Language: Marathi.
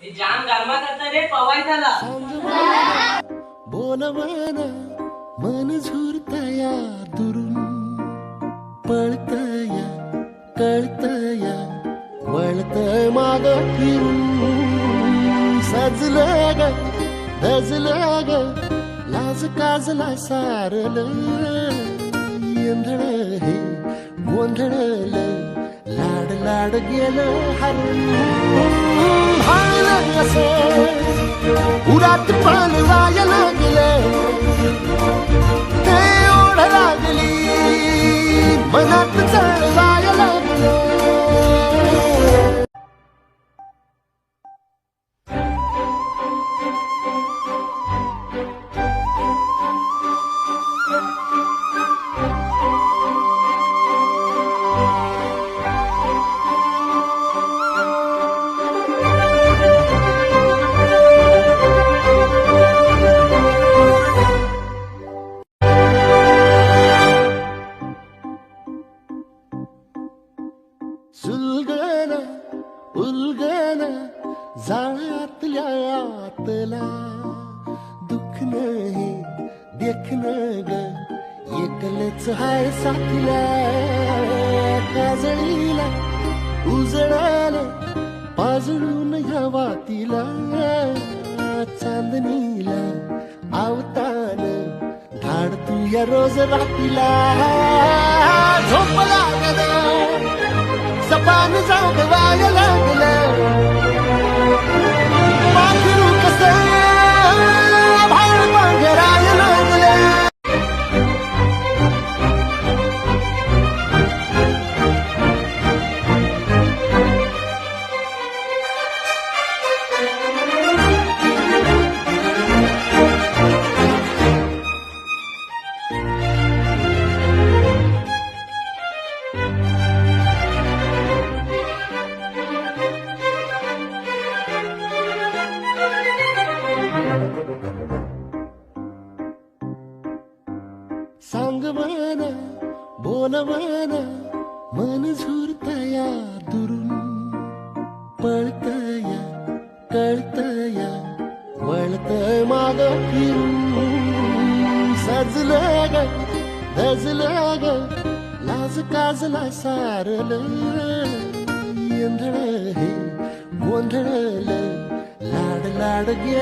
जाम गरमात आता रे पवाय झाला. बोलवाना मन झुरतया दुरून पळतया कळतया वळतय माग फिरून सजलं ग धजलं ग लाज काजला सारलं येंधळ हे गोंधळल लाड लाड गेलं हरून हायलं असं उरात पान जाय लागलं ते ओढ लागली मनात चढ जाय लागलं. सुलगना उलगना जाळ्यातल्या आतला दुःख नाही देखण ग एकलच हाय साथीला काजळीला उजळाला पाजळून ह्या वातीला चांदणीला आवतान धाड तू या रोज रातीला झोप लागना सपान जाऊ वाय लागलं पाखरू कसं भाळ पांघराय लागलं. सांग मना बोल मना मन झुरतया दुरून पळतया कळतया वळतय माग फिरून सजलं ग धजलं ग लाज काजला सारलं येंधळ हे गोंधळल लाड लाड गे